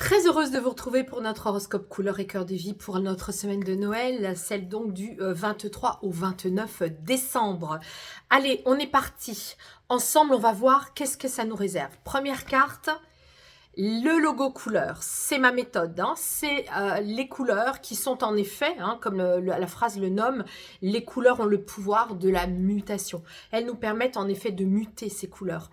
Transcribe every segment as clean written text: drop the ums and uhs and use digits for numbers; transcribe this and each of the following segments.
Très heureuse de vous retrouver pour notre horoscope couleur et cœur de vie pour notre semaine de Noël, celle donc du 23 au 29 décembre. Allez, on est parti. Ensemble, on va voir qu'est-ce que ça nous réserve. Première carte, le logo couleur. C'est ma méthode. C'est les couleurs qui sont en effet, comme la phrase le nomme, les couleurs ont le pouvoir de la mutation. Elles nous permettent en effet de muter ces couleurs.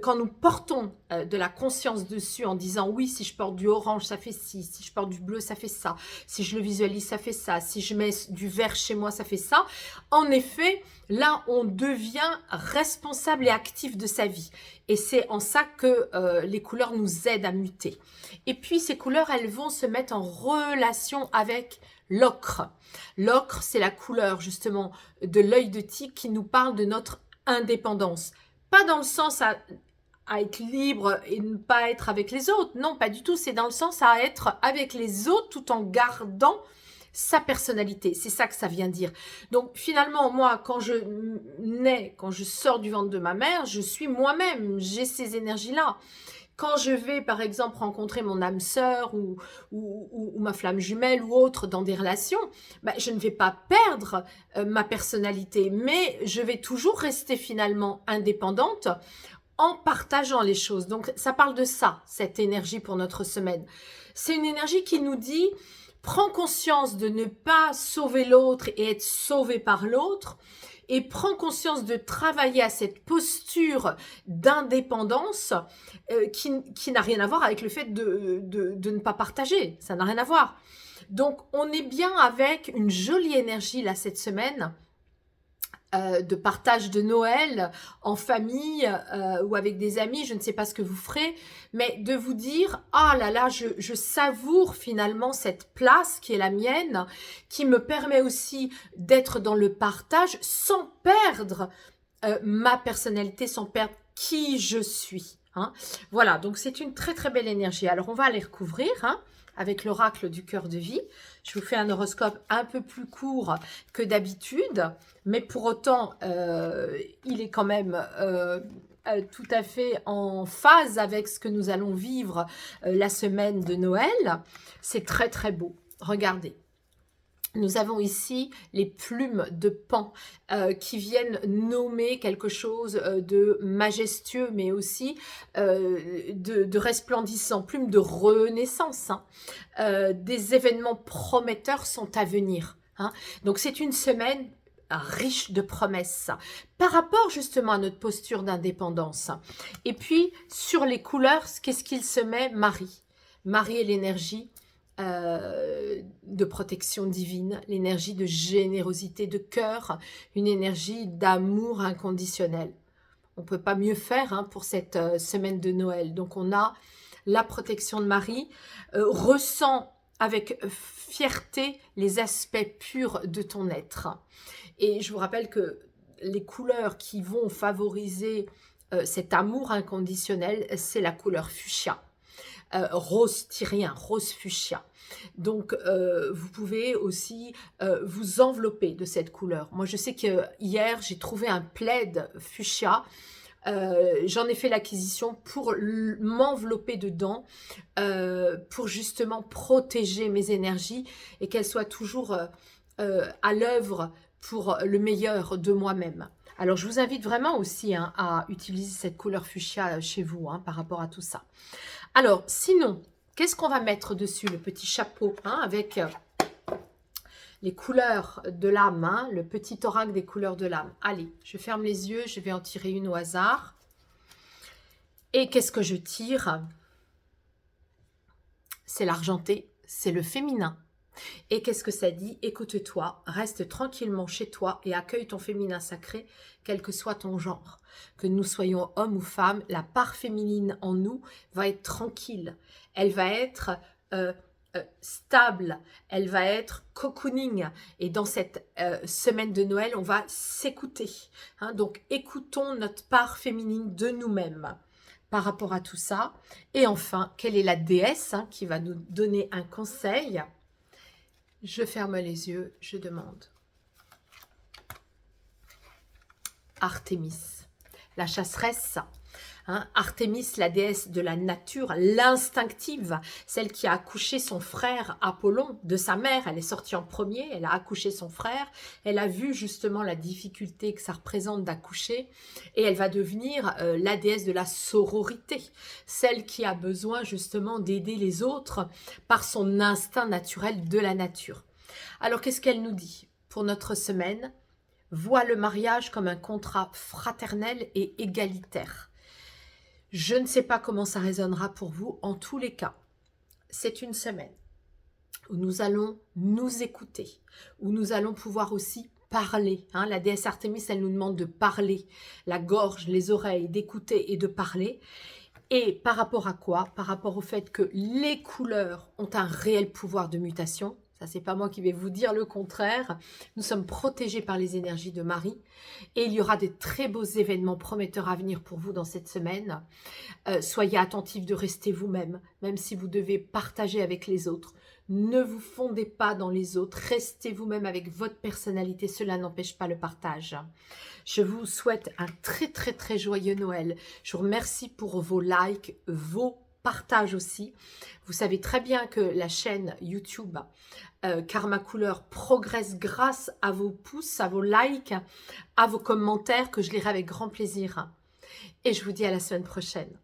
Quand nous portons de la conscience dessus en disant oui, si je porte du orange, ça fait ci, si je porte du bleu, ça fait ça, si je le visualise, ça fait ça, si je mets du vert chez moi, ça fait ça. En effet, là, on devient responsable et actif de sa vie. Et c'est en ça que les couleurs nous aident à muter. Et puis, ces couleurs, elles vont se mettre en relation avec l'ocre. L'ocre, c'est la couleur, justement, de l'œil de tigre qui nous parle de notre indépendance. Pas dans le sens à être libre et ne pas être avec les autres. Non, pas du tout. C'est dans le sens à être avec les autres tout en gardant sa personnalité. C'est ça que ça vient dire. Donc, finalement, moi, quand je nais, quand je sors du ventre de ma mère, je suis moi-même. J'ai ces énergies-là. Quand je vais, par exemple, rencontrer mon âme sœur ou ma flamme jumelle ou autre dans des relations, je ne vais pas perdre ma personnalité, mais je vais toujours rester finalement indépendante en partageant les choses. Donc, ça parle de ça, cette énergie pour notre semaine. C'est une énergie qui nous dit, prends conscience de ne pas sauver l'autre et être sauvé par l'autre, et prends conscience de travailler à cette posture d'indépendance qui n'a rien à voir avec le fait de ne pas partager. Ça n'a rien à voir. Donc, on est bien avec une jolie énergie là cette semaine de partage de Noël en famille ou avec des amis, je ne sais pas ce que vous ferez, mais de vous dire « Ah là là, je savoure finalement cette place qui est la mienne, qui me permet aussi d'être dans le partage sans perdre ma personnalité, sans perdre qui je suis. » Voilà, donc c'est une très très belle énergie. Alors on va aller recouvrir avec l'oracle du cœur de vie. Je vous fais un horoscope un peu plus court que d'habitude, mais pour autant, il est quand même tout à fait en phase avec ce que nous allons vivre la semaine de Noël. C'est très très beau. Regardez. Nous avons ici les plumes de Pan qui viennent nommer quelque chose de majestueux, mais aussi de resplendissant, plumes de renaissance. Des événements prometteurs sont à venir. Donc c'est une semaine riche de promesses par rapport justement à notre posture d'indépendance. Et puis sur les couleurs, qu'est-ce qu'il se met? Marie. Marie est l'énergie de protection divine, l'énergie de générosité de cœur, une énergie d'amour inconditionnel. On ne peut pas mieux faire pour cette semaine de Noël. Donc on a la protection de Marie, ressent avec fierté les aspects purs de ton être. Et je vous rappelle que les couleurs qui vont favoriser cet amour inconditionnel, c'est la couleur fuchsia. Rose tyrien, rose fuchsia. Donc, vous pouvez aussi vous envelopper de cette couleur. Moi, je sais que hier, j'ai trouvé un plaid fuchsia. J'en ai fait l'acquisition pour m'envelopper dedans, pour justement protéger mes énergies et qu'elles soient toujours à l'œuvre pour le meilleur de moi-même. Alors, je vous invite vraiment aussi à utiliser cette couleur fuchsia chez vous par rapport à tout ça. Alors, sinon, qu'est-ce qu'on va mettre dessus? Le petit chapeau avec les couleurs de l'âme, le petit oracle des couleurs de l'âme. Allez, je ferme les yeux, je vais en tirer une au hasard. Et qu'est-ce que je tire? C'est l'argenté, c'est le féminin. Et qu'est-ce que ça dit? Écoute-toi, reste tranquillement chez toi et accueille ton féminin sacré, quel que soit ton genre. Que nous soyons hommes ou femmes, la part féminine en nous va être tranquille. Elle va être stable, elle va être cocooning. Et dans cette semaine de Noël, on va s'écouter. Donc, écoutons notre part féminine de nous-mêmes par rapport à tout ça. Et enfin, quelle est la déesse qui va nous donner un conseil? Je ferme les yeux, je demande. Artémis, la chasseresse, hein. Artémis, la déesse de la nature, l'instinctive, celle qui a accouché son frère Apollon de sa mère. Elle est sortie en premier, elle a accouché son frère. Elle a vu justement la difficulté que ça représente d'accoucher. Et elle va devenir la déesse de la sororité, celle qui a besoin justement d'aider les autres par son instinct naturel de la nature. Alors, qu'est-ce qu'elle nous dit pour notre semaine? Vois le mariage comme un contrat fraternel et égalitaire. Je ne sais pas comment ça résonnera pour vous. En tous les cas, c'est une semaine où nous allons nous écouter, où nous allons pouvoir aussi parler. Hein. La déesse Artémis, elle nous demande de parler, la gorge, les oreilles, d'écouter et de parler. Et par rapport à quoi? Par rapport au fait que les couleurs ont un réel pouvoir de mutation. Ça, c'est pas moi qui vais vous dire le contraire. Nous sommes protégés par les énergies de Marie. Et il y aura des très beaux événements prometteurs à venir pour vous dans cette semaine. Soyez attentifs de rester vous-même, même si vous devez partager avec les autres. Ne vous fondez pas dans les autres. Restez vous-même avec votre personnalité. Cela n'empêche pas le partage. Je vous souhaite un très joyeux Noël. Je vous remercie pour vos likes, vos partages aussi. Vous savez très bien que la chaîne YouTube Karma Couleur progresse grâce à vos pouces, à vos likes, à vos commentaires que je lirai avec grand plaisir. Et je vous dis à la semaine prochaine.